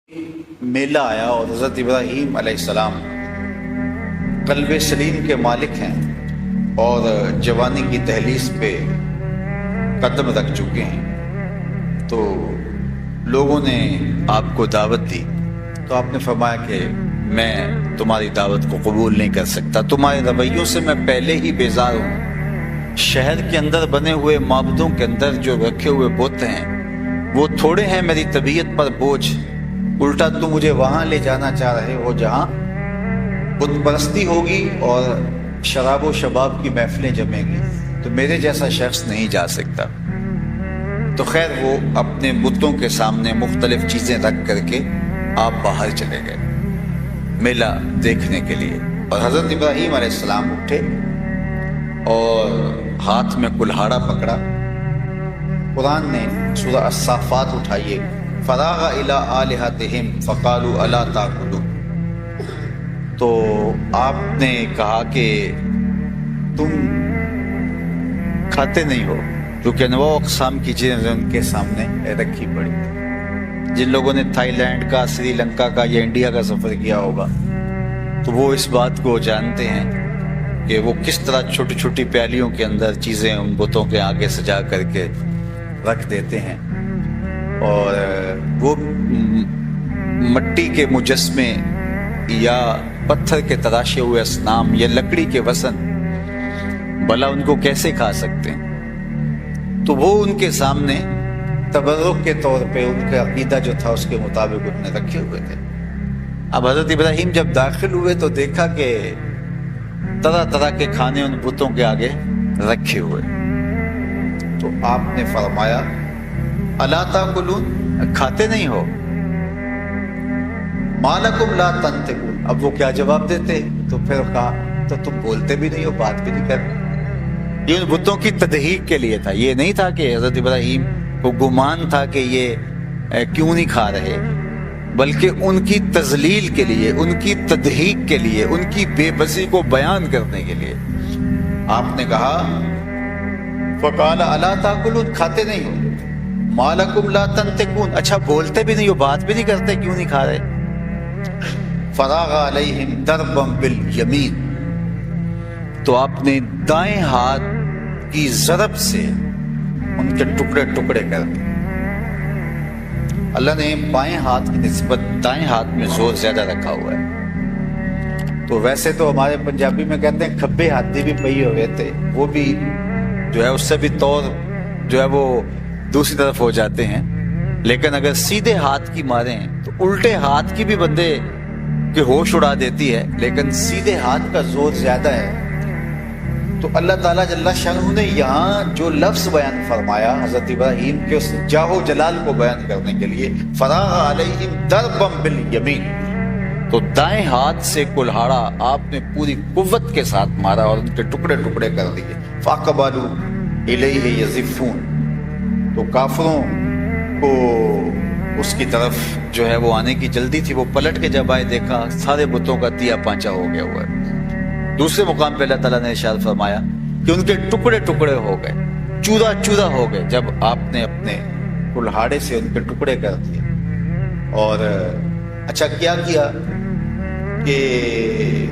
میلہ آیا اور حضرت ابراہیم علیہ السلام قلب سلیم کے مالک ہیں اور جوانی کی دہلیز پہ قدم رکھ چکے ہیں، تو لوگوں نے آپ کو دعوت دی تو آپ نے فرمایا کہ میں تمہاری دعوت کو قبول نہیں کر سکتا، تمہارے رویوں سے میں پہلے ہی بیزار ہوں۔ شہر کے اندر بنے ہوئے معبدوں کے اندر جو رکھے ہوئے بت ہیں وہ تھوڑے ہیں میری طبیعت پر بوجھ، الٹا تم مجھے وہاں لے جانا چاہ رہے ہو جہاں بت پرستی ہوگی اور شراب و شباب کی محفلیں جمیں گی، تو میرے جیسا شخص نہیں جا سکتا۔ تو خیر وہ اپنے بتوں کے سامنے مختلف چیزیں رکھ کر کے آپ باہر چلے گئے میلہ دیکھنے کے لیے، اور حضرت ابراہیم علیہ السلام اٹھے اور ہاتھ میں کلہاڑا پکڑا۔ قرآن نے سورہ الصافات اٹھائیے، فراغ الی آلہتہم فقالوا الا تاکلون، تو آپ نے کہا کہ تم کھاتے نہیں ہو، کیونکہ انواع اقسام کی چیزیں ان کے سامنے رکھی پڑی تھی۔ جن لوگوں نے تھائی لینڈ کا، سری لنکا کا یا انڈیا کا سفر کیا ہوگا تو وہ اس بات کو جانتے ہیں کہ وہ کس طرح چھوٹی چھوٹی پیالیوں کے اندر چیزیں ان بتوں کے آگے سجا کر کے رکھ دیتے ہیں، اور وہ مٹی کے مجسمے یا پتھر کے تراشے ہوئے اصنام یا لکڑی کے وثن بھلا ان کو کیسے کھا سکتے ہیں؟ تو وہ ان کے سامنے تبرک کے طور پہ ان کا عقیدہ جو تھا اس کے مطابق ان نے رکھے ہوئے تھے۔ اب حضرت ابراہیم جب داخل ہوئے تو دیکھا کہ طرح طرح کے کھانے ان بتوں کے آگے رکھے ہوئے، تو آپ نے فرمایا الا تاکلون، کھاتے نہیں ہو؟ ما لکم لا تنطقون، اب وہ کیا جواب دیتے؟ تو پھر کہا تو تم بولتے بھی نہیں ہو، بات بھی نہیں کرتے۔ یہ ان بتوں کی تدحیق کے لیے تھا، یہ نہیں تھا کہ حضرت ابراہیم کو گمان تھا کہ یہ کیوں نہیں کھا رہے، بلکہ ان کی تذلیل کے لیے، ان کی تدحیق کے لیے، ان کی بے بسی کو بیان کرنے کے لیے آپ نے کہا فقال الا تاکلون، کھاتے نہیں ہو؟ ما لکم لا تنطقون، اچھا بولتے بھی نہیں ہو، بات بھی نہیں کرتے، کیوں نہیں کھا رہے؟ فراغ علیہم ضربا بالیمین، تو آپ نے دائیں ہاتھ کی ضرب سے ان کے ٹکڑے ٹکڑے کر دیے۔ اللہ نے بائیں ہاتھ کی نسبت دائیں ہاتھ میں زور زیادہ رکھا ہوا ہے، تو ویسے تو ہمارے پنجابی میں کہتے ہیں کھبے ہاتھی بھی پئی ہوئے تھے، وہ بھی جو ہے اس سے بھی طور جو ہے وہ دوسری طرف ہو جاتے ہیں، لیکن اگر سیدھے ہاتھ کی ماریں تو الٹے ہاتھ کی بھی بندے کے ہوش اڑا دیتی ہے، لیکن سیدھے ہاتھ کا زور زیادہ ہے۔ تو اللہ تعالیٰ جل شانہ نے یہاں جو لفظ بیان فرمایا حضرت ابراہیم کے اس جاہ و جلال کو بیان کرنے کے لیے، فراغ علیہم ضربا بالیمین، تو دائیں ہاتھ سے کلہاڑا آپ نے پوری قوت کے ساتھ مارا اور ان کے ٹکڑے ٹکڑے کر دیے۔ فاقبلوا الیہ یزفون، تو کافروں کو اس کی طرف جو ہے وہ آنے کی جلدی تھی، وہ پلٹ کے جب آئے دیکھا سارے بتوں کا تیا پانچا ہو گیا ہوا ہے۔ دوسرے مقام پہ اللہ تعالیٰ نے ارشاد فرمایا کہ ان کے ٹکڑے ٹکڑے ہو گئے، چورا چورا ہو گئے، جب آپ نے اپنے کلہاڑے سے ان کے ٹکڑے کر دیے۔ اور اچھا کیا کیا کہ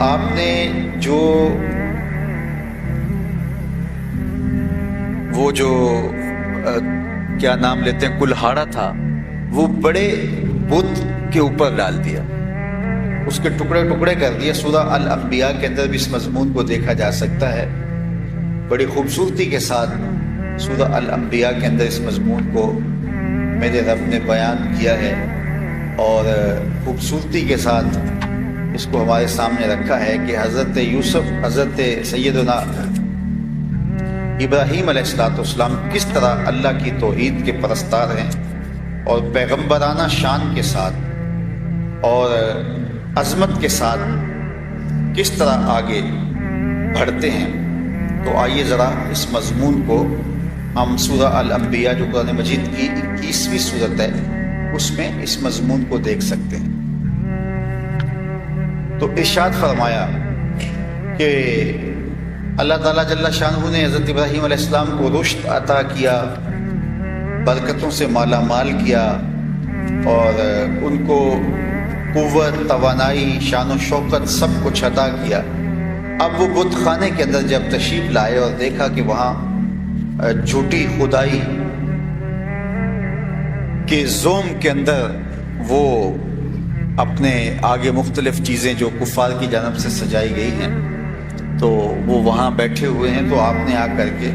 آپ نے جو وہ جو کیا نام لیتے ہیں کلہاڑا تھا، وہ بڑے بت کے اوپر ڈال دیا، اس کے ٹکڑے ٹکڑے کر دیے۔ سورہ الانبیاء کے اندر بھی اس مضمون کو دیکھا جا سکتا ہے، بڑی خوبصورتی کے ساتھ سورہ الانبیاء کے اندر اس مضمون کو میرے رب نے بیان کیا ہے، اور خوبصورتی کے ساتھ اس کو ہمارے سامنے رکھا ہے کہ حضرت یوسف، حضرت سیدنا ابراہیم علیہ السلام کس طرح اللہ کی توحید کے پرستار ہیں اور پیغمبرانہ شان کے ساتھ اور عظمت کے ساتھ کس طرح آگے بڑھتے ہیں۔ تو آئیے ذرا اس مضمون کو ہم سورہ الانبیاء جو قرآن مجید کی 21ویں سورت ہے اس میں اس مضمون کو دیکھ سکتے ہیں۔ تو ارشاد فرمایا کہ اللہ تعالیٰ جل شانہ نے حضرت ابراہیم علیہ السلام کو رشد عطا کیا، برکتوں سے مالا مال کیا، اور ان کو قوت، توانائی، شان و شوکت سب کچھ عطا کیا۔ اب وہ بت خانے کے اندر جب تشریف لائے اور دیکھا کہ وہاں جھوٹی خدائی کے زوم کے اندر وہ اپنے آگے مختلف چیزیں جو کفار کی جانب سے سجائی گئی ہیں، تو وہ وہاں بیٹھے ہوئے ہیں، تو آپ نے آ کر کے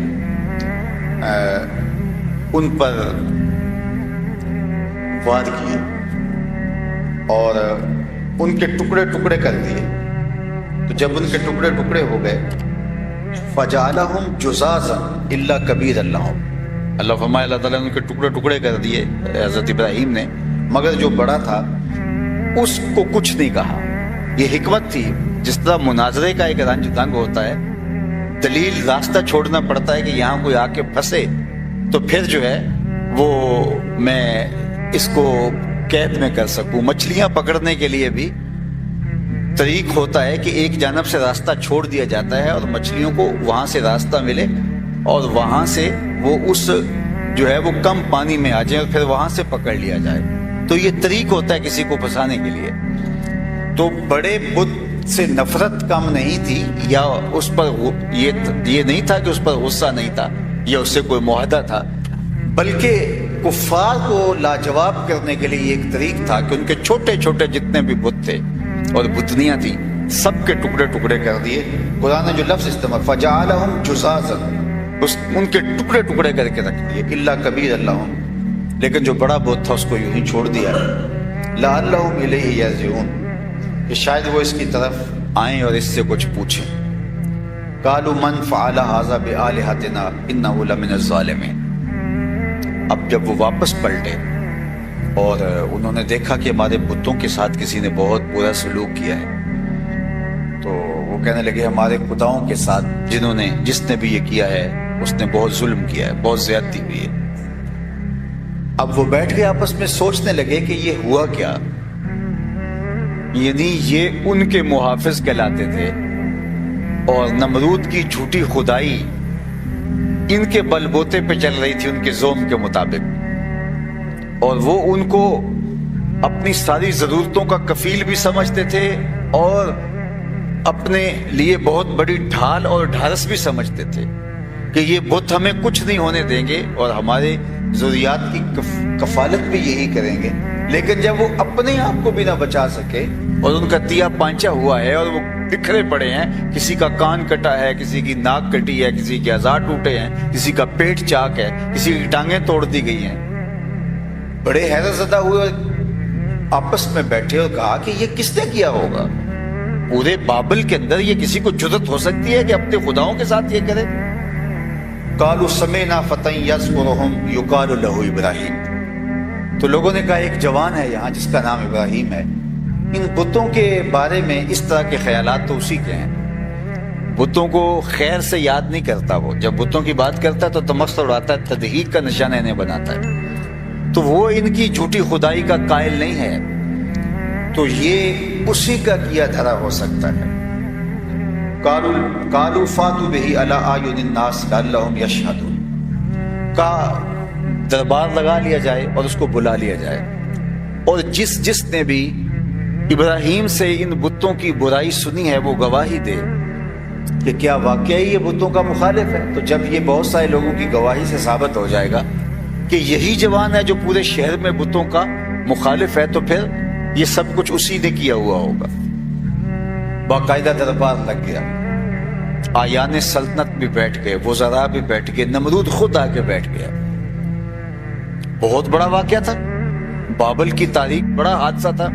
ان پر وار کیے اور ان کے ٹکڑے ٹکڑے کر دیے۔ تو جب ان کے ٹکڑے ٹکڑے ہو گئے، فَجَعَلَهُمْ جُزَازًا إِلَّا كَبِيرًا لَهُمْ، اللہ فرمائے اللہ تعالیٰ نے ان کے ٹکڑے ٹکڑے کر دیے حضرت ابراہیم نے، مگر جو بڑا تھا اس کو کچھ نہیں کہا۔ یہ حکمت تھی، جس طرح مناظرے کا ایک رنگ ہوتا ہے، دلیل راستہ چھوڑنا پڑتا ہے کہ یہاں کوئی آ کے پھنسے تو پھر جو ہے وہ میں اس کو قید میں کر سکوں۔ مچھلیاں پکڑنے کے لیے بھی طریق ہوتا ہے کہ ایک جانب سے راستہ چھوڑ دیا جاتا ہے اور مچھلیوں کو وہاں سے راستہ ملے اور وہاں سے وہ اس جو ہے وہ کم پانی میں آ جائیں اور پھر وہاں سے پکڑ لیا جائے۔ تو یہ طریق ہوتا ہے کسی کو پھنسانے کے لیے۔ تو بڑے بت سے نفرت کم نہیں تھی، یا اس پر یہ نہیں تھا کہ اس پر غصہ نہیں تھا یا اس سے کوئی معاہدہ تھا، بلکہ کفار کو لاجواب کرنے کے لیے ایک طریق تھا کہ ان کے چھوٹے چھوٹے جتنے بھی بت تھے اور بتنیاں تھیں سب کے ٹکڑے ٹکڑے کر دیے۔ قرآن نے جو لفظ استعمال فَجَعَلَهُمْ جُزَازًا، ان کے ٹکڑے ٹکڑے کر کے رکھ دیے، إِلَّا كَبِيرًا لَهُمْ، لیکن جو بڑا بت تھا اس کو یوں ہی چھوڑ دیا۔ لَعَلَّهُمْ إِلَيْهِ يَرْجِعُونَ، کہ شاید وہ اس کی طرف آئیں اور اس سے کچھ پوچھیں۔ قَالُوا مَنْ فَعَلَ هَذَا بِآلِهَتِنَا إِنَّهُ لَمِنَ الظَّالِمِينَ۔ اب جب وہ واپس پلٹے اور انہوں نے دیکھا کہ ہمارے بتوں کے ساتھ کسی نے بہت برا سلوک کیا ہے، تو وہ کہنے لگے ہمارے خداؤں کے ساتھ جس نے بھی یہ کیا ہے اس نے بہت ظلم کیا ہے، بہت زیادتی ہوئی ہے۔ اب وہ بیٹھ کے آپس میں سوچنے لگے کہ یہ ہوا کیا، یعنی یہ ان کے محافظ کہلاتے تھے اور نمرود کی جھوٹی خدائی ان کے بل بوتے پہ چل رہی تھی ان کے زوم کے مطابق، اور وہ ان کو اپنی ساری ضرورتوں کا کفیل بھی سمجھتے تھے اور اپنے لیے بہت بڑی ڈھال اور ڈھارس بھی سمجھتے تھے کہ یہ بت ہمیں کچھ نہیں ہونے دیں گے اور ہمارے ضروریات کی کفالت بھی یہی کریں گے۔ لیکن جب وہ اپنے آپ کو بھی نہ بچا سکے اور ان کا تیا پانچا ہوا ہے اور وہ بکھرے پڑے ہیں، کسی کا کان کٹا ہے، کسی کی ناک کٹی ہے، کسی کے اعضاء ٹوٹے ہیں، کسی کا پیٹ چاک ہے، کسی کی ٹانگیں توڑ دی گئی ہیں، بڑے حیرت زدہ ہوئے اور آپس میں بیٹھے اور کہا کہ یہ کس نے کیا ہوگا؟ پورے بابل کے اندر یہ کسی کو جرأت ہو سکتی ہے کہ اپنے خداؤں کے ساتھ یہ کرے؟ قالوا سمعنا فتى يذكرهم يقال له ابراہیم، تو لوگوں نے کہا ایک جوان ہے یہاں جس کا نام ابراہیم ہے۔ ان بتوں کے بارے میں اس طرح کے خیالات تو اسی کے ہیں، بتوں کو خیر سے یاد نہیں کرتا، وہ جب بتوں کی بات کرتا ہے تو تمسخر اڑاتا ہے، تضحیک کا نشانہ انہیں بناتا ہے، تو وہ ان کی جھوٹی خدائی کا قائل نہیں ہے، تو یہ اسی کا کیا دھرا ہو سکتا ہے۔ قالوا فاتوا به على اعين الناس لعلهم يشهدون، کا دربار لگا لیا جائے اور اس کو بلا لیا جائے، اور جس نے بھی ابراہیم سے ان بتوں کی برائی سنی ہے وہ گواہی دے کہ کیا واقعی یہ بتوں کا مخالف ہے۔ تو جب یہ بہت سارے لوگوں کی گواہی سے ثابت ہو جائے گا کہ یہی جوان ہے جو پورے شہر میں بتوں کا مخالف ہے، تو پھر یہ سب کچھ اسی نے کیا ہوا ہوگا۔ باقاعدہ دربار لگ گیا، آیان سلطنت بھی بیٹھ گئے، وزراء بھی بیٹھ گئے، نمرود خود آ کے بیٹھ گیا۔ بہت بڑا واقعہ تھا، بابل کی تاریخ بڑا حادثہ تھا،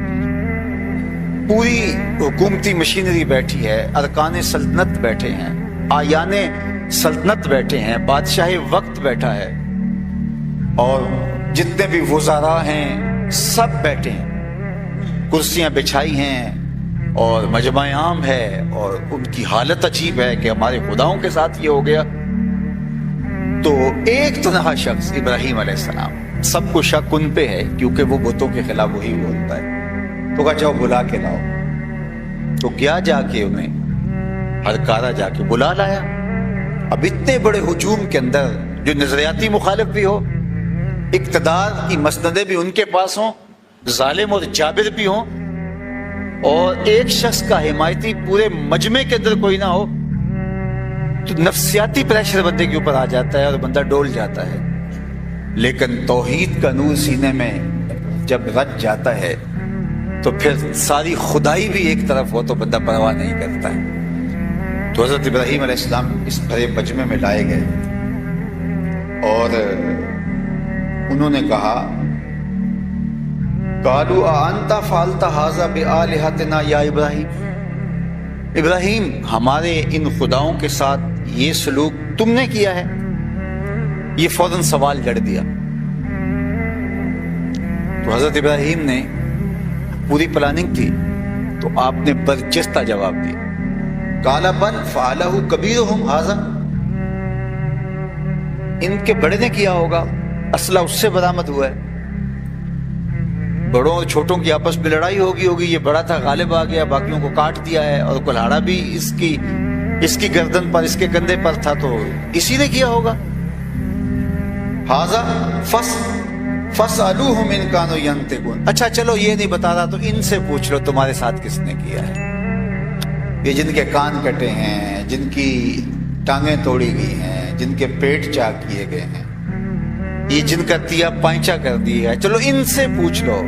پوری حکومتی مشینری بیٹھی ہے، ارکان سلطنت بیٹھے ہیں، آیان سلطنت بیٹھے ہیں، بادشاہ وقت بیٹھا ہے، اور جتنے بھی وزراء ہیں سب بیٹھے ہیں، کرسیاں بچھائی ہیں اور مجمع عام ہے، اور ان کی حالت عجیب ہے کہ ہمارے خداؤں کے ساتھ یہ ہو گیا۔ تو ایک تنہا شخص ابراہیم علیہ السلام، سب کو شک ان پہ ہے کیونکہ وہ بتوں کے خلاف وہی بولتا ہے، تو کہا جاؤ بلا کے لاؤ۔ تو کیا جا کے انہیں ہرکارا جا کے بلا لایا۔ اب اتنے بڑے ہجوم کے اندر جو نظریاتی مخالف بھی ہو، اقتدار کی مسندیں بھی ان کے پاس ہوں، ظالم اور جابر بھی ہوں اور ایک شخص کا حمایتی پورے مجمع کے اندر کوئی نہ ہو تو نفسیاتی پریشر بندے کے اوپر آ جاتا ہے اور بندہ ڈول جاتا ہے. لیکن توحید کا نور سینے میں جب رچ جاتا ہے تو پھر ساری خدائی بھی ایک طرف ہو تو بندہ پرواہ نہیں کرتا ہے. تو حضرت ابراہیم علیہ السلام اس بڑے مجمع میں لائے گئے اور انہوں نے کہا قالوا اانت فعلت هذا بآلهتنا یا ابراہیم، ابراہیم ہمارے ان خداؤں کے ساتھ یہ سلوک تم نے کیا ہے؟ یہ فوراً سوال جڑ دیا. تو حضرت ابراہیم نے پوری پلاننگ تھی تو آپ نے برجستہ جواب دیا. قال بل فعلہ کبیرہم ھذا، ان کے بڑے نے کیا ہوگا، اسلحہ اس سے برآمد ہوا ہے. بڑوں اور چھوٹوں کی آپس میں لڑائی ہوگی، یہ بڑا تھا غالب آ گیا، باقیوں کو کاٹ دیا ہے، اور کلہاڑا بھی اس کی گردن پر، اس کے کندھے پر تھا، تو اسی نے کیا ہوگا. ھذا فاسألوہم ان کانوا ینطقون. اچھا چلو یہ نہیں بتا رہا تو ان سے پوچھ لو تمہارے ساتھ کس نے کیا ہے. یہ جن کے کان کٹے ہیں، جن کی ٹانگیں توڑی گئی ہیں، جن کے پیٹ چاک کیے گئے ہیں، یہ جن کا تیا پائچا کر دیا ہے، چلو ان سے پوچھ لو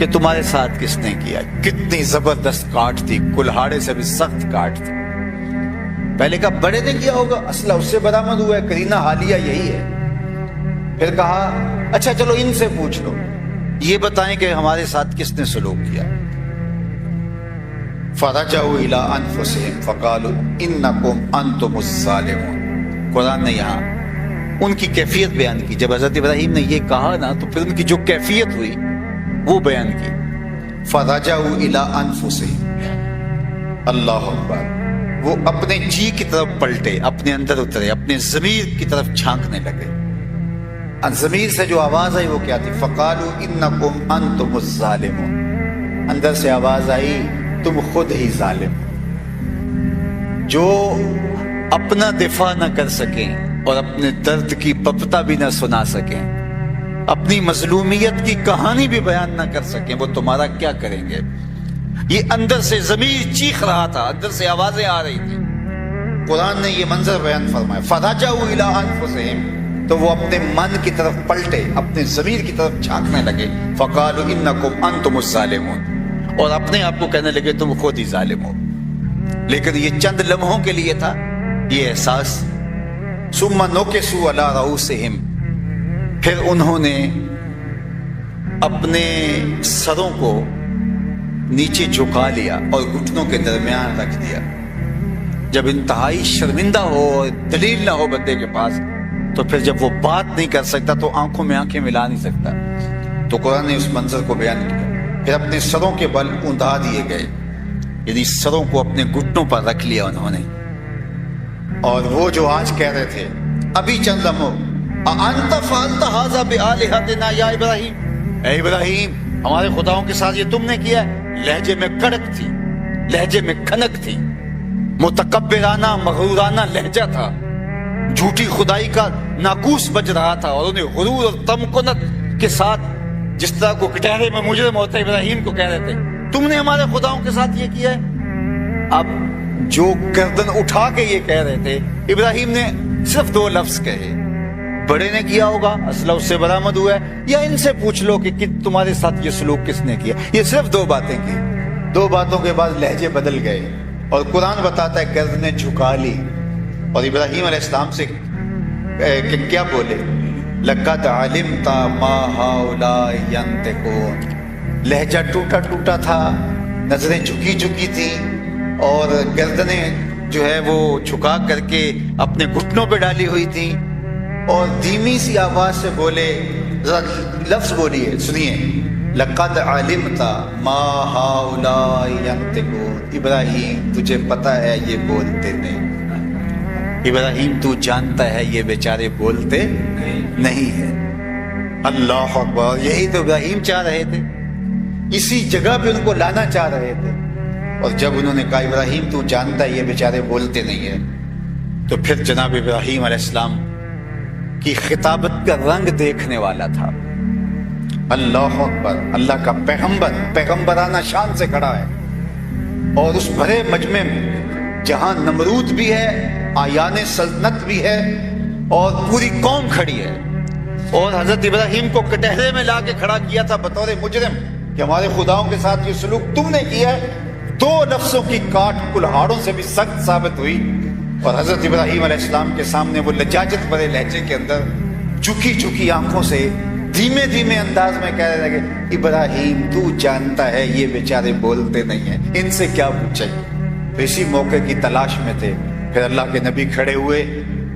کہ تمہارے ساتھ کس نے کیا. کتنی زبردست کاٹ تھی، کلہاڑے سے بھی سخت کاٹ تھی. پہلے کہا بڑے نے کیا ہوگا، اسلحہ اس سے برآمد ہوا ہے، قرینہ حالیہ یہی ہے. پھر کہا اچھا چلو ان سے پوچھ لو، یہ بتائیں کہ ہمارے ساتھ کس نے سلوک کیا. فرجعوا الى انفسهم فقالوا انکم انتم الظالمون. قرآن نے یہاں ان کی کیفیت بیان کی. جب حضرت ابراہیم نے یہ کہا نا تو پھر ان کی جو کیفیت ہوئی وہ بیان کی. فرجعوا الى انفسهم، اللہ اکبر. وہ اپنے جی کی طرف پلٹے، اپنے اندر اترے، اپنے ضمیر کی طرف جھانکنے لگے. ضمیر سے جو آواز آئی وہ کیا تھی؟ فقالوا انکم انتم الظالمون. اندر سے آواز آئی تم خود ہی ظالم، جو اپنا دفاع نہ کر سکیں اور اپنے درد کی پپتا بھی نہ سنا سکیں، اپنی مظلومیت کی کہانی بھی بیان نہ کر سکیں، وہ تمہارا کیا کریں گے. یہ اندر سے ضمیر چیخ رہا تھا، اندر سے آوازیں آ رہی تھی. قرآن نے یہ منظر بیان فرمایا. فرجعوا الی انفسہم، تو وہ اپنے من کی طرف پلٹے، اپنے ضمیر کی طرف جھانکنے لگے. فقالوا انکم انتم الظالمون، اور اپنے آپ کو کہنے لگے تم خود ہی ظالم ہو. لیکن یہ چند لمحوں کے لیے تھا یہ احساس. ثم نکسوا علی رؤوسہم، پھر انہوں نے اپنے سروں کو نیچے جھکا لیا اور گھٹنوں کے درمیان رکھ دیا. جب انتہائی شرمندہ ہو اور دلیل نہ ہو بندے کے پاس تو پھر جب وہ بات نہیں کر سکتا تو آنکھوں میں آنکھیں ملا نہیں سکتا. تو قرآن نے اس منظر کو بیان کیا. پھر اپنے سروں کے بل اوندا دیے گئے، یعنی سروں کو اپنے گھٹنوں پر رکھ لیا انہوں نے. اور وہ جو آج کہہ رہے تھے ابھی چند لمحوں، اانت فعلت ھذا بآلہتنا یا ابراہیم، اے ابراہیم ہمارے خداؤں کے ساتھ یہ تم نے کیا ہے. لہجے میں کڑک تھی، لہجے میں کھنک تھی، متکبرانہ مغرورانہ لہجہ تھا، جھوٹی خدائی کا ناقوس بج رہا تھا. اور انہیں غرور اور تمکنت کے ساتھ، جس طرح کو کٹہرے میں مجرم ہوتا ہے، ابراہیم کو کہہ رہے تھے تم نے ہمارے خداؤں کے ساتھ یہ کیا ہے. اب جو گردن اٹھا کے یہ کہہ رہے تھے، ابراہیم نے صرف دو لفظ کہے. بڑے نے کیا ہوگا، اسلحہ اس سے برآمد ہوا ہے، یا ان سے پوچھ لو کہ تمہارے ساتھ یہ سلوک کس نے کیا. یہ صرف دو باتیں کی. دو باتوں کے بعد لہجے بدل گئے اور قرآن بتاتا ہے گردنیں جھکا لی. اور ابراہیم علیہ السلام سے کہ کیا بولے؟ لقد علمت ما هؤلاء ينطقون. لہجہ ٹوٹا ٹوٹا تھا، نظریں جھکی جھکی تھیں اور گردنیں جو ہے وہ جھکا کر کے اپنے گھٹنوں پہ ڈالی ہوئی تھیں. اور دھیمی سی آواز سے بولے، ذرا لفظ بولیے سنیے، لقد علمت ما هؤلاء ينطقون. ابراہیم تجھے پتا ہے یہ بولتے نہیں. ابراہیم تو جانتا ہے یہ بیچارے بولتے نہیں ہیں. اللہ اکبر. یہی تو ابراہیم چاہ رہے تھے، اسی جگہ پہ ان کو لانا چاہ رہے تھے. اور جب انہوں نے کہا ابراہیم تو جانتا ہے یہ بیچارے بولتے نہیں ہیں، تو پھر جناب ابراہیم علیہ السلام کی خطابت کا رنگ دیکھنے والا تھا. اللہ اکبر، اللہ کا پیغمبر پیغمبرانہ شان سے کھڑا ہے، اور اس بھرے مجمع میں جہاں نمرود بھی ہے، آیان سلطنت بھی ہے، اور پوری قوم کھڑی ہے، اور حضرت ابراہیم کو کٹہرے میں لا کے کھڑا کیا تھا بطور مجرم کہ ہمارے خداؤں کے ساتھ یہ سلوک تم نے کیا ہے۔ دو لفظوں کی کاٹ کلہاڑوں سے بھی سخت ثابت ہوئی، اور حضرت ابراہیم علیہ السلام کے سامنے وہ لجاجت بھرے لہجے کے اندر جھکی جھکی آنکھوں سے دھیمے دھیمے انداز میں کہنے لگے، ابراہیم تو جانتا ہے یہ بیچارے بولتے نہیں ہیں، ان سے کیا پوچھیں۔ تو اسی موقع کی تلاش میں تھے، پھر اللہ کے نبی کھڑے ہوئے،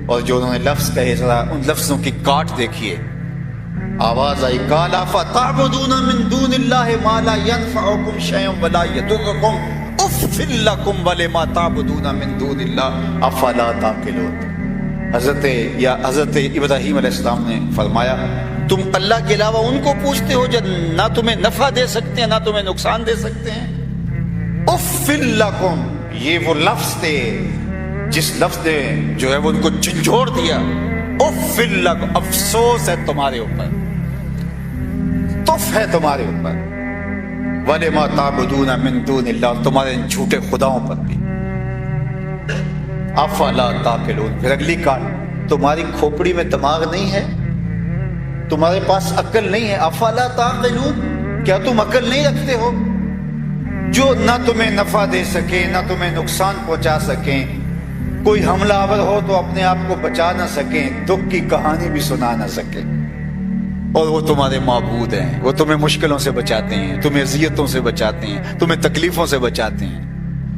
اور جو انہوں نے لفظ کہے ذرا ان لفظوں کی کاٹ دیکھیے۔ آواز آئی، قال فتعبدون من دون اللہ ما لا ينفعکم شیئا ولا یضرکم اف لکم ولما تعبدون من دون اللہ افلا تعقلون۔ حضرت ابراہیم علیہ السلام نے فرمایا، تم اللہ کے علاوہ ان کو پوچھتے ہو جو نہ تمہیں نفع دے سکتے ہیں نہ تمہیں نقصان دے سکتے ہیں۔ اف لکم، یہ وہ لفظ تھے جس لفظ نے جو ہے وہ ان کو جھنجھوڑ دیا۔ اف لکم، افسوس ہے تمہارے اوپر، تف ہے تمہارے اوپر، وَلِمَا تَعْبُدُونَ مِن دُونِ اللَّهِ، تمہارے ان جھوٹے خداؤں پر بھی۔ افلا تعقلون، پھر اگلی کار، تمہاری کھوپڑی میں دماغ نہیں ہے، تمہارے پاس عقل نہیں ہے۔ افلا تعقلون، کیا تم عقل نہیں رکھتے ہو؟ جو نہ تمہیں نفع دے سکے نہ تمہیں نقصان پہنچا سکیں، کوئی حملہ آور ہو تو اپنے آپ کو بچا نہ سکیں، دکھ کی کہانی بھی سنا نہ سکیں، اور وہ تمہارے معبود ہیں، وہ تمہیں مشکلوں سے بچاتے ہیں، تمہیں اذیتوں سے بچاتے ہیں، تمہیں تکلیفوں سے بچاتے ہیں،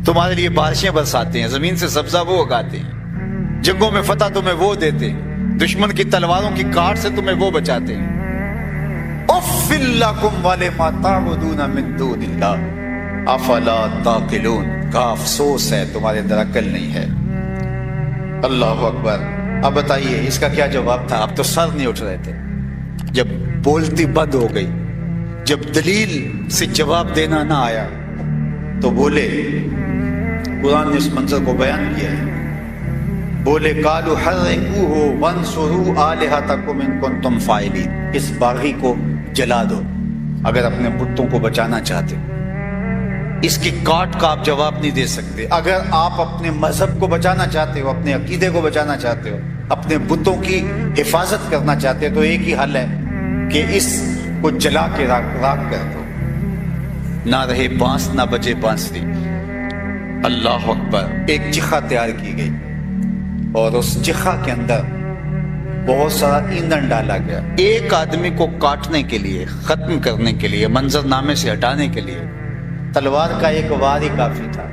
تمہارے لیے بارشیں برساتے ہیں، زمین سے سبزہ وہ اگاتے ہیں، جنگوں میں فتح تمہیں وہ دیتے ہیں، دشمن کی تلواروں کی کاٹ سے تمہیں وہ بچاتے ہیں۔ اف لکم ولما تعبدون من دون اللہ افلا تعقلون، کا افسوس ہے تمہارے اندر عقل نہیں ہے۔ اللہ اکبر۔ اب بتائیے اس کا کیا جواب تھا؟ اب تو سر نہیں اٹھ رہے تھے، جب بولتی بند ہو گئی، جب دلیل سے جواب دینا نہ آیا تو بولے، قرآن نے اس منظر کو بیان کیا ہے، بولے قالوا حرقوه وانصروا آلہتکم ان کنتم فاعلین، اس باغی کو جلا دو اگر اپنے بتوں کو بچانا چاہتے ہو۔ اس کی کاٹ کا آپ جواب نہیں دے سکتے۔ اگر آپ اپنے مذہب کو بچانا چاہتے ہو، اپنے عقیدے کو بچانا چاہتے ہو، اپنے بتوں کی حفاظت کرنا چاہتے ہو، تو ایک ہی حل ہے کہ اس کو جلا کے راکھ کر دو، نہ رہے بانس نہ بجے بانسری۔ اللہ اکبر۔ ایک چخا تیار کی گئی، اور اس چخا کے اندر بہت سارا ایندھن ڈالا گیا، ایک آدمی کو کاٹنے کے لیے، ختم کرنے کے لیے، منظر نامے سے ہٹانے کے لیے تلوار کا ایک وار ہی کافی تھا،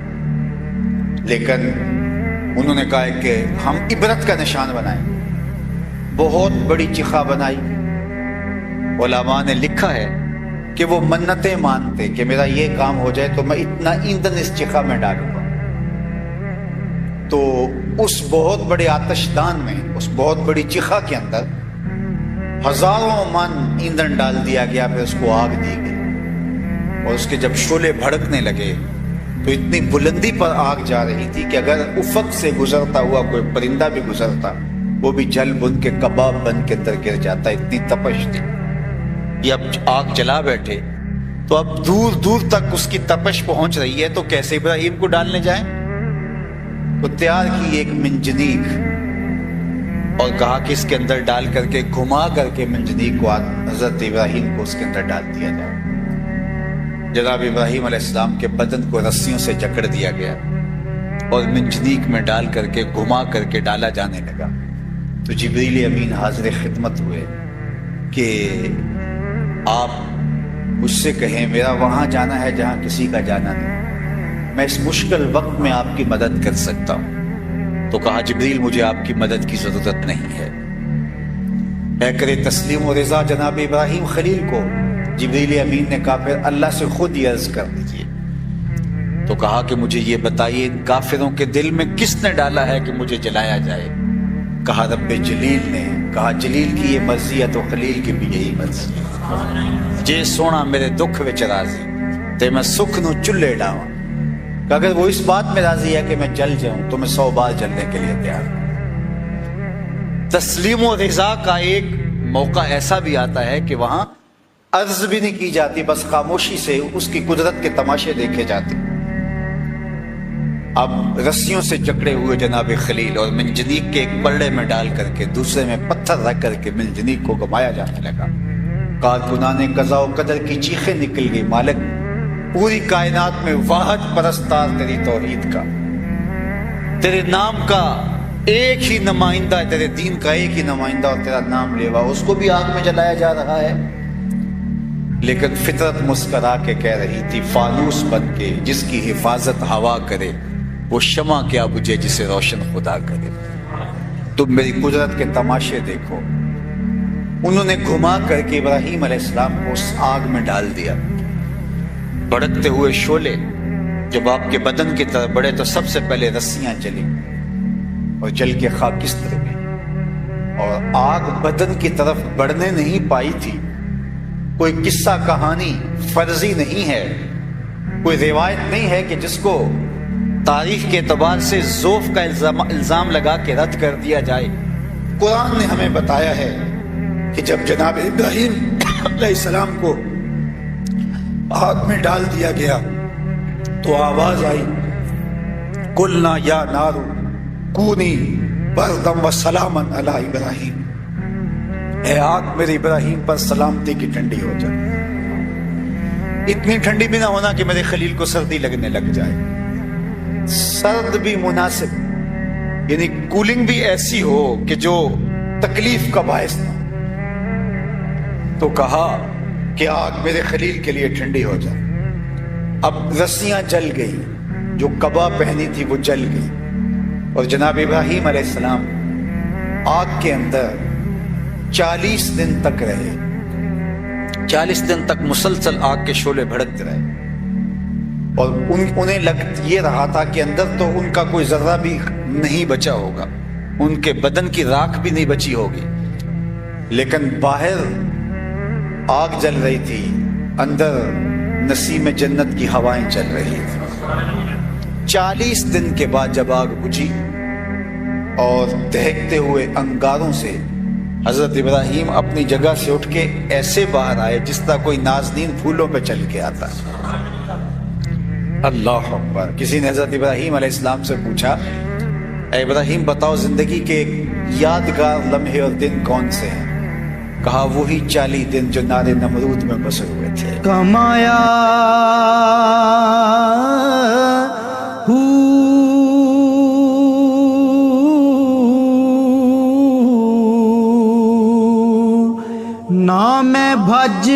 لیکن انہوں نے کہا کہ ہم عبرت کا نشان بنائیں، بہت بڑی چخا بنائی۔ علماء نے لکھا ہے کہ وہ منتیں مانتے کہ میرا یہ کام ہو جائے تو میں اتنا ایندھن اس چخا میں ڈالوں گا۔ تو اس بہت بڑے آتش دان میں، اس بہت بڑی چخا کے اندر ہزاروں من ایندھن ڈال دیا گیا، پھر اس کو آگ دی گئی، اور اس کے جب شعلے بھڑکنے لگے تو اتنی بلندی پر آگ جا رہی تھی کہ اگر افق سے گزرتا ہوا کوئی پرندہ بھی گزرتا وہ بھی جل بن کے کباب بن کے اندر گر جاتا، اتنی تپش تھی۔ یہ اب آگ جلا بیٹھے تو اب دور دور تک اس کی تپش پہنچ رہی ہے، تو کیسے ابراہیم کو ڈالنے جائیں؟ تو تیار کی ایک منجنیق، اور کہا کہ اس کے اندر ڈال کر کے گھما کر کے منجنیق کو حضرت ابراہیم کو اس کے اندر ڈال دیا جائے۔ جناب ابراہیم علیہ السلام کے بدن کو رسیوں سے جکڑ دیا گیا اور منجنیق میں ڈال کر کے گھما کر کے ڈالا جانے لگا۔ تو جبریل امین حاضر خدمت ہوئے کہ آپ مجھ سے کہیں میرا وہاں جانا ہے جہاں کسی کا جانا نہیں، میں اس مشکل وقت میں آپ کی مدد کر سکتا ہوں۔ تو کہا جبریل مجھے آپ کی مدد کی ضرورت نہیں ہے۔ اے کرے تسلیم و رضا جناب ابراہیم خلیل کو جبریل امین نے کہا پھر اللہ سے خود یہ عرض کر دیجیے۔ تو کہا کہ مجھے یہ بتائیے ان کافروں کے دل میں کس نے ڈالا ہے کہ مجھے جلایا جائے؟ کہا رب جلیل نے۔ کہا جلیل کی یہ مرضی ہے تو خلیل کی بھی یہی مرضی ہے۔ جے سونا میرے دکھ وچ راضی تے میں سکھ نو چلے ڈاواں، کہ اگر وہ اس بات میں راضی ہے کہ میں جل جاؤں تو میں 100 بار جلنے کے لیے تیار ہوں۔ تسلیم و رضا کا ایک موقع ایسا بھی آتا ہے کہ وہاں عرض بھی نہیں کی جاتی، بس خاموشی سے اس کی قدرت کے تماشے دیکھے جاتے۔ اب رسیوں سے جکڑے ہوئے جناب خلیل اور منجنیق کے ایک پلڑے میں ڈال کر کے دوسرے میں پتھر رکھ کر کے منجنیق کو گھمایا جانے لگا۔ کارکنان قضاء و قدر کی چیخیں نکل گئی، مالک پوری کائنات میں واحد پرستار تیری توحید کا، تیرے نام کا ایک ہی نمائندہ ہے، تیرے دین کا ایک ہی نمائندہ اور تیرا نام لیوا، اس کو بھی آگ میں جلایا جا رہا ہے۔ لیکن فطرت مسکرا کے کہہ رہی تھی، فانوس بن کے جس کی حفاظت ہوا کرے وہ شمع کیا بجھے جسے روشن خدا کرے۔ تم میری قدرت کے تماشے دیکھو۔ انہوں نے گھما کر کے ابراہیم علیہ السلام کو اس آگ میں ڈال دیا۔ بھڑکتے ہوئے شعلے جب آپ کے بدن کی طرف بڑھے تو سب سے پہلے رسیاں جلی اور جل کے خاکستر ہوئی، اور آگ بدن کی طرف بڑھنے نہیں پائی تھی۔ کوئی قصہ کہانی فرضی نہیں ہے، کوئی روایت نہیں ہے کہ جس کو تاریخ کے اعتبار سے ذوف کا الزام لگا کے رد کر دیا جائے۔ قرآن نے ہمیں بتایا ہے کہ جب جناب ابراہیم علیہ السلام کو آگ میں ڈال دیا گیا تو آواز آئی، قلنا یا نار کونی بردم و سلاما علی ابراہیم، اے آگ میرے ابراہیم پر سلامتی کی ٹھنڈی ہو جائے۔ اتنی ٹھنڈی بھی نہ ہونا کہ میرے خلیل کو سردی لگنے لگ جائے، سرد بھی مناسب، یعنی کولنگ بھی ایسی ہو کہ جو تکلیف کا باعث نہ۔ تو کہا کہ آگ میرے خلیل کے لیے ٹھنڈی ہو جائے۔ اب رسیاں جل گئی، جو قبا پہنی تھی وہ جل گئی، اور جناب ابراہیم علیہ السلام آگ کے اندر 40 دن تک رہے۔ 40 دن تک مسلسل آگ کے شعلے بھڑکتے رہے، اور انہیں یہ رہا تھا کہ اندر تو ان کا کوئی ذرہ بھی نہیں بچا ہوگا، ان کے بدن کی راکھ بھی نہیں بچی ہوگی، لیکن باہر آگ جل رہی تھی، اندر نسیم جنت کی ہوائیں چل رہی تھی۔ 40 دن کے بعد جب آگ بجھی اور دہکتے ہوئے انگاروں سے حضرت ابراہیم اپنی جگہ سے اٹھ کے ایسے باہر آئے جس طرح کوئی نازنین پھولوں پہ چل کے آتا۔ اللہ اکبر۔ کسی نے حضرت ابراہیم علیہ السلام سے پوچھا، اے ابراہیم بتاؤ زندگی کے یادگار لمحے اور دن کون سے ہیں؟ کہا وہی 40 دن جو نار نمرود میں بسے ہوئے تھے۔ کمایا نام بھج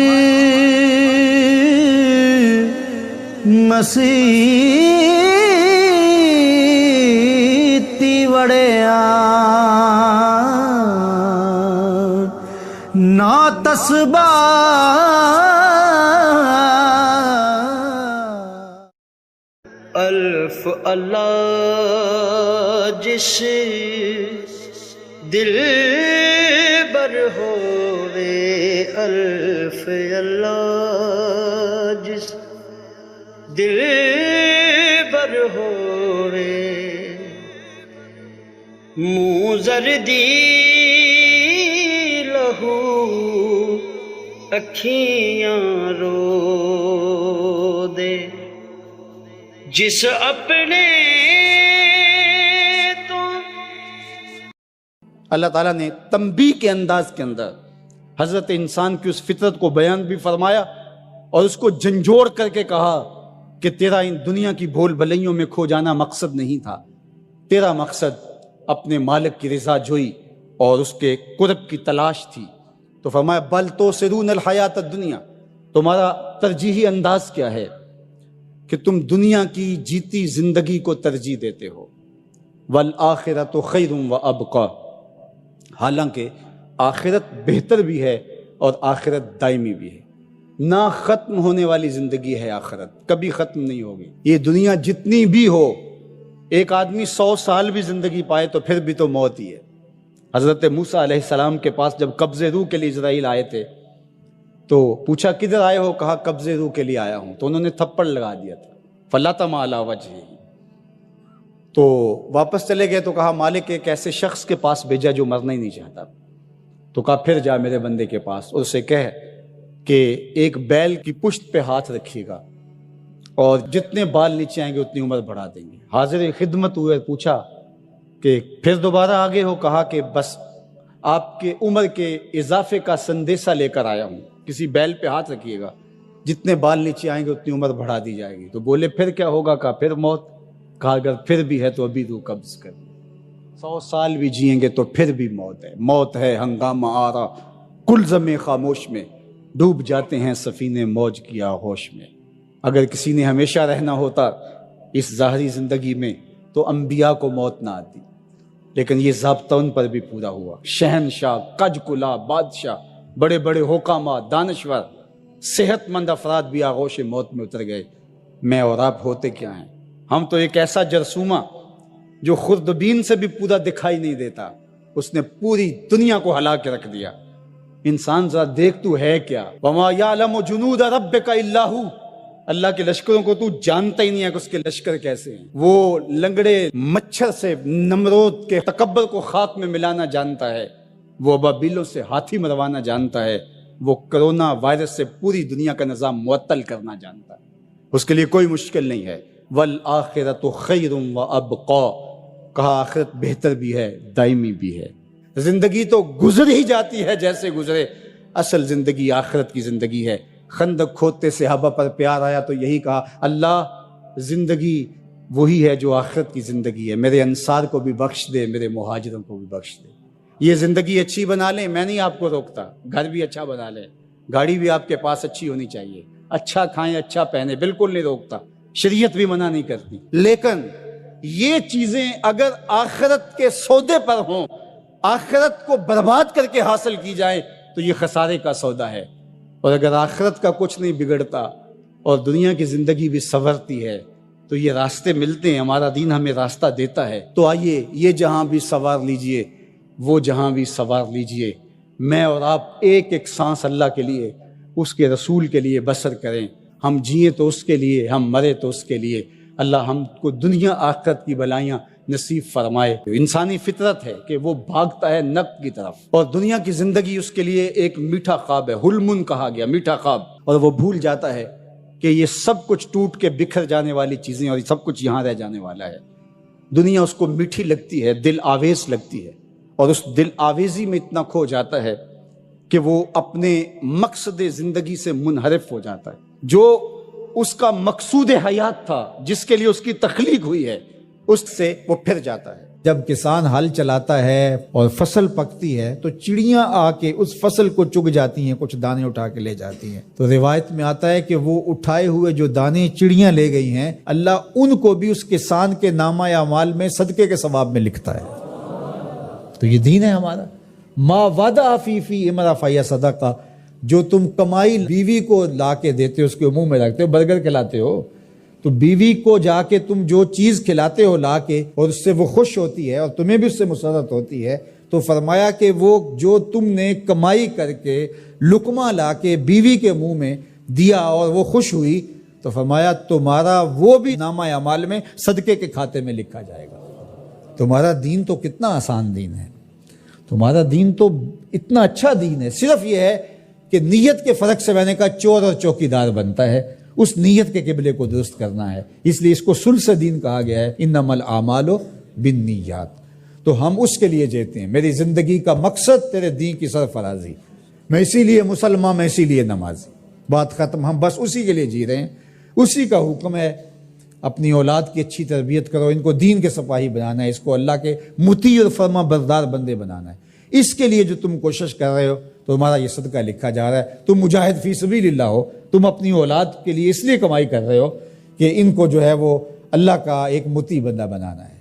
مسیتی وڑیا نا تسبا الف اللہ جس دل بر ہووے، الف اللہ جس دل بر ہووے، منہ زردی لہو اکھیاں رو دے، جس اپنے تو اللہ تعالیٰ نے تنبیہ کے انداز کے اندر حضرت انسان کی اس فطرت کو بیان بھی فرمایا اور اس کو جھنجھوڑ کر کے کہا کہ تیرا ان دنیا کی بھول بھلائیوں میں کھو جانا مقصد نہیں تھا، تیرا مقصد اپنے مالک کی رضا جوئی اور اس کے قرب کی تلاش تھی۔ تو فرمایا بل تؤثرون الحیات الدنیا، تمہارا ترجیحی انداز کیا ہے کہ تم دنیا کی جیتی زندگی کو ترجیح دیتے ہو، والآخرۃ خیر وابقی، حالانکہ آخرت بہتر بھی ہے اور آخرت دائمی بھی ہے، نہ ختم ہونے والی زندگی ہے آخرت، کبھی ختم نہیں ہوگی۔ یہ دنیا جتنی بھی ہو، ایک آدمی 100 سال بھی زندگی پائے تو پھر بھی تو موت ہی ہے۔ حضرت موسیٰ علیہ السلام کے پاس جب قبض روح کے لیے اسرائیل آئے تھے تو پوچھا کدھر آئے ہو؟ کہا قبض روح کے لیے آیا ہوں، تو انہوں نے تھپڑ لگا دیا تھا، فلطم علی وجہہ، تو واپس چلے گئے تو کہا مالک ایک ایسے شخص کے پاس بھیجا جو مرنا ہی نہیں چاہتا، تو کہا پھر جا میرے بندے کے پاس اور اسے کہہ کہ ایک بیل کی پشت پہ ہاتھ رکھیے گا اور جتنے بال نیچے آئیں گے اتنی عمر بڑھا دیں گے۔ حاضر خدمت ہوئے، پوچھا کہ پھر دوبارہ آگے ہو؟ کہا کہ بس آپ کے عمر کے اضافے کا سندیسہ لے کر آیا ہوں، کسی بیل پہ ہاتھ رکھیے گا، جتنے بال نیچے آئیں گے اتنی عمر بڑھا دی جائے گی۔ تو بولے پھر کیا ہوگا؟ کہا پھر موت۔ کہا اگر پھر بھی ہے تو ابھی روح قبض کر، 100 سال بھی جئیں گے تو پھر بھی موت ہے۔ موت ہے ہنگامہ آرا کلزم خاموش میں، ڈوب جاتے ہیں سفینے موج کی آغوش میں۔ اگر کسی نے ہمیشہ رہنا ہوتا اس ظاہری زندگی میں تو انبیاء کو موت نہ آتی، لیکن یہ ضابطہ ان پر بھی پورا ہوا۔ شہنشاہ، کج کلا بادشاہ، بڑے بڑے حکامات، دانشور، صحت مند افراد بھی آغوش موت میں اتر گئے۔ میں اور آپ ہوتے کیا ہیں؟ ہم تو ایک ایسا جرثومہ جو خوردبین سے بھی پورا دکھائی نہیں دیتا، اس نے پوری دنیا کو ہلا کے رکھ دیا۔ انسان ذرا دیکھ تو ہے کیا؟ وَمَا يَعْلَمُ جُنُودَ رَبِّكَ إِلَّا هُوَ، اللہ کے لشکروں کو تو جانتا ہی نہیں ہے کہ اس کے لشکر کیسے ہیں۔ وہ لنگڑے مچھر سے نمرود کے تکبر کو خاک میں ملانا جانتا ہے، وہ ابابیلوں سے ہاتھی مروانا جانتا ہے، وہ کرونا وائرس سے پوری دنیا کا نظام معطل کرنا جانتا ہے۔ اس کے لیے کوئی مشکل نہیں ہے۔ وَالْآخِرَةُ خَيْرٌ وَأَبْقَىٰ، کہا آخرت بہتر بھی ہے، دائمی بھی ہے۔ زندگی تو گزر ہی جاتی ہے جیسے گزرے، اصل زندگی آخرت کی زندگی ہے۔ خندق کھودتے صحابہ پر پیار آیا تو یہی کہا، اللہ زندگی وہی ہے جو آخرت کی زندگی ہے، میرے انصار کو بھی بخش دے، میرے مہاجروں کو بھی بخش دے۔ یہ زندگی اچھی بنا لیں، میں نہیں آپ کو روکتا، گھر بھی اچھا بنا لیں، گاڑی بھی آپ کے پاس اچھی ہونی چاہیے، اچھا کھائیں اچھا پہنیں، بالکل نہیں روکتا، شریعت بھی منع نہیں کرتی، لیکن یہ چیزیں اگر آخرت کے سودے پر ہوں، آخرت کو برباد کر کے حاصل کی جائیں تو یہ خسارے کا سودا ہے۔ اور اگر آخرت کا کچھ نہیں بگڑتا اور دنیا کی زندگی بھی سنورتی ہے تو یہ راستے ملتے ہیں، ہمارا دین ہمیں راستہ دیتا ہے۔ تو آئیے یہ جہاں بھی سوار لیجئے، وہ جہاں بھی سوار لیجئے، میں اور آپ ایک ایک سانس اللہ کے لیے، اس کے رسول کے لیے بسر کریں۔ ہم جئیں تو اس کے لیے، ہم مرے تو اس کے لیے۔ اللہ ہم کو دنیا آخرت کی بلائیاں نصیب فرمائے۔ انسانی فطرت ہے کہ وہ بھاگتا ہے نقد کی طرف، اور دنیا کی زندگی اس کے لیے ایک میٹھا خواب ہے، حلم کہا گیا، میٹھا خواب، اور وہ بھول جاتا ہے کہ یہ سب کچھ ٹوٹ کے بکھر جانے والی چیزیں اور یہ سب کچھ یہاں رہ جانے والا ہے۔ دنیا اس کو میٹھی لگتی ہے، دل آویز لگتی ہے، اور اس دل آویزی میں اتنا کھو جاتا ہے کہ وہ اپنے مقصد زندگی سے منحرف ہو جاتا ہے۔ جو اس کا مقصود حیات تھا، جس کے لیے اس کی تخلیق ہوئی ہے، اس سے وہ پھر جاتا ہے۔ جب کسان ہل چلاتا ہے اور فصل پکتی ہے تو چڑیاں آ کے اس فصل کو چگ جاتی ہیں، کچھ دانے اٹھا کے لے جاتی ہیں۔ تو روایت میں آتا ہے کہ وہ اٹھائے ہوئے جو دانے چڑیاں لے گئی ہیں، اللہ ان کو بھی اس کسان کے نامہ اعمال میں صدقے کے ثواب میں لکھتا ہے۔ تو یہ دین ہے ہمارا۔ ما وعدہ فی امرأ فہی صدقہ، جو تم کمائی بیوی کو لا کے دیتے ہو، اس کے منہ میں رکھتے ہو، برگر کھلاتے ہو، تو بیوی کو جا کے تم جو چیز کھلاتے ہو لا کے، اور اس سے وہ خوش ہوتی ہے اور تمہیں بھی اس سے مسرت ہوتی ہے، تو فرمایا کہ وہ جو تم نے کمائی کر کے لقمہ لا کے بیوی کے منہ میں دیا اور وہ خوش ہوئی، تو فرمایا تمہارا وہ بھی نامہ اعمال میں صدقے کے کھاتے میں لکھا جائے گا۔ تمہارا دین تو کتنا آسان دین ہے، تمہارا دین تو اتنا اچھا دین ہے۔ صرف یہ ہے کہ نیت کے فرق سے میں نے کہا چور اور چوکیدار بنتا ہے، اس نیت کے قبلے کو درست کرنا ہے، اس لیے اس کو ثلث دین کہا گیا ہے، انما الاعمال بالنیات۔ تو ہم اس کے لیے جیتے ہیں، میری زندگی کا مقصد تیرے دین کی سرفرازی، میں اسی لیے مسلمان، میں اسی لیے نمازی، بات ختم۔ ہم بس اسی کے لیے جی رہے ہیں، اسی کا حکم ہے۔ اپنی اولاد کی اچھی تربیت کرو، ان کو دین کے سپاہی بنانا ہے، اس کو اللہ کے مطیع اور فرما بردار بندے بنانا ہے۔ اس کے لیے جو تم کوشش کر رہے ہو تو تمہارا یہ صدقہ لکھا جا رہا ہے۔ تم مجاہد فی سبیل اللہ ہو، تم اپنی اولاد کے لیے اس لیے کمائی کر رہے ہو کہ ان کو جو ہے وہ اللہ کا ایک مطیع بندہ بنانا ہے۔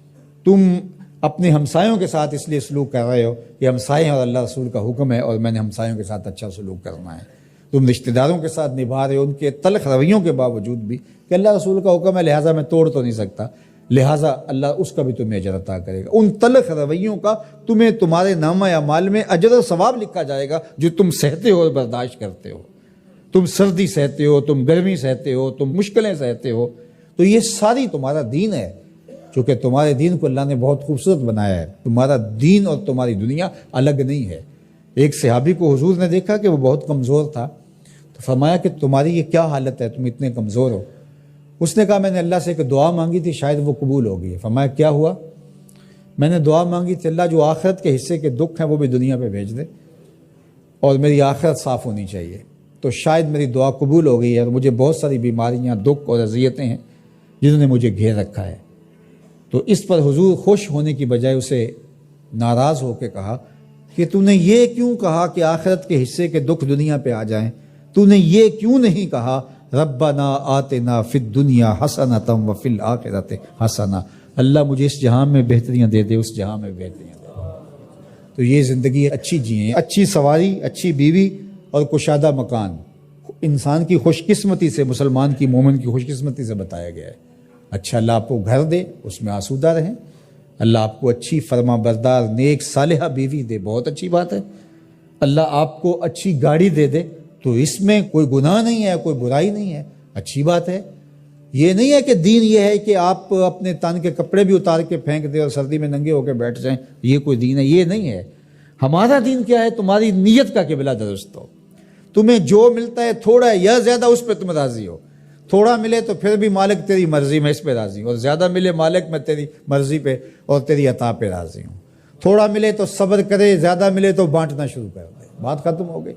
تم اپنے ہمسایوں کے ساتھ اس لیے سلوک کر رہے ہو کہ ہمسائے ہیں اور اللہ رسول کا حکم ہے اور میں نے ہمسایوں کے ساتھ اچھا سلوک کرنا ہے۔ تم رشتہ داروں کے ساتھ نبھا رہے ہو ان کے تلخ رویوں کے باوجود بھی کہ اللہ رسول کا حکم ہے، لہٰذا میں توڑ تو نہیں سکتا، لہٰذا اللہ اس کا بھی تمہیں اجر عطا کرے گا۔ ان تلخ رویوں کا تمہیں تمہارے نامہ اعمال میں اجر و ثواب لکھا جائے گا جو تم سہتے ہو اور برداشت کرتے ہو۔ تم سردی سہتے ہو، تم گرمی سہتے ہو، تم مشکلیں سہتے ہو، تو یہ ساری تمہارا دین ہے۔ چونکہ تمہارے دین کو اللہ نے بہت خوبصورت بنایا ہے، تمہارا دین اور تمہاری دنیا الگ نہیں ہے۔ ایک صحابی کو حضور نے دیکھا کہ وہ بہت کمزور تھا، تو تو فرمایا کہ تمہاری یہ کیا حالت ہے، تم اتنے کمزور ہو؟ اس نے کہا میں نے اللہ سے ایک دعا مانگی تھی، شاید وہ قبول ہو گئی ہے۔ فرمایا کیا ہوا؟ میں نے دعا مانگی تھی اللہ جو آخرت کے حصے کے دکھ ہیں وہ بھی دنیا پہ بھیج دے اور میری آخرت صاف ہونی چاہیے، تو شاید میری دعا قبول ہو گئی ہے، اور مجھے بہت ساری بیماریاں، دکھ اور اذیتیں ہیں جنہوں نے مجھے گھیر رکھا ہے۔ تو اس پر حضور خوش ہونے کی بجائے اسے ناراض ہو کے کہا کہ تو نے یہ کیوں کہا کہ آخرت کے حصے کے دکھ دنیا پہ آ جائیں؟ تو نے یہ کیوں نہیں کہا ربنا آتنا فی الدنیا حسنۃ وفی الآخرۃ حسنہ، اللہ مجھے اس جہاں میں بہتریاں دے دے، اس جہاں میں بہتریاں دے دے۔ تو یہ زندگی اچھی جئیں، اچھی سواری، اچھی بیوی اور کشادہ مکان انسان کی خوش قسمتی سے، مسلمان کی، مومن کی خوش قسمتی سے بتایا گیا ہے۔ اچھا اللہ آپ کو گھر دے، اس میں آسودہ رہیں، اللہ آپ کو اچھی فرما بردار نیک صالحہ بیوی دے، بہت اچھی بات ہے، اللہ آپ کو اچھی گاڑی دے دے تو اس میں کوئی گناہ نہیں ہے، کوئی برائی نہیں ہے، اچھی بات ہے۔ یہ نہیں ہے کہ دین یہ ہے کہ آپ اپنے تن کے کپڑے بھی اتار کے پھینک دیں اور سردی میں ننگے ہو کے بیٹھ جائیں، یہ کوئی دین ہے، یہ نہیں ہے۔ ہمارا دین کیا ہے؟ تمہاری نیت کا قبلہ درست ہو، تمہیں جو ملتا ہے تھوڑا ہے یا زیادہ اس پہ تم راضی ہو، تھوڑا ملے تو پھر بھی مالک تیری مرضی میں اس پہ راضی ہوں، اور زیادہ ملے مالک میں تیری مرضی پہ اور تیری عطا پہ راضی ہوں۔ تھوڑا ملے تو صبر کرے، زیادہ ملے تو بانٹنا شروع کر دے، بات ختم ہو گئی۔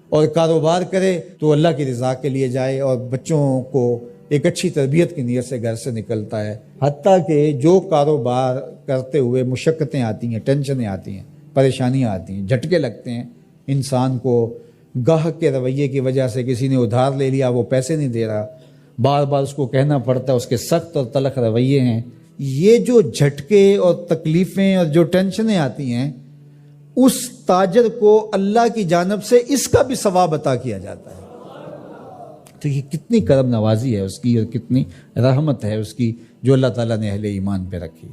اور کاروبار کرے تو اللہ کی رضا کے لیے جائے، اور بچوں کو ایک اچھی تربیت کی نیت سے گھر سے نکلتا ہے، حتیٰ کہ جو کاروبار کرتے ہوئے مشقتیں آتی ہیں، ٹینشنیں آتی ہیں، پریشانیاں آتی ہیں، جھٹکے لگتے ہیں انسان کو، گاہک کے رویے کی وجہ سے کسی نے ادھار لے لیا، وہ پیسے نہیں دے رہا، بار بار اس کو کہنا پڑتا ہے، اس کے سخت اور تلخ رویے ہیں، یہ جو جھٹکے اور تکلیفیں اور جو ٹینشنیں آتی ہیں، اس تاجر کو اللہ کی جانب سے اس کا بھی ثواب عطا کیا جاتا ہے۔ تو یہ کتنی کرم نوازی ہے اس کی، اور کتنی رحمت ہے اس کی جو اللہ تعالیٰ نے اہل ایمان پہ رکھی۔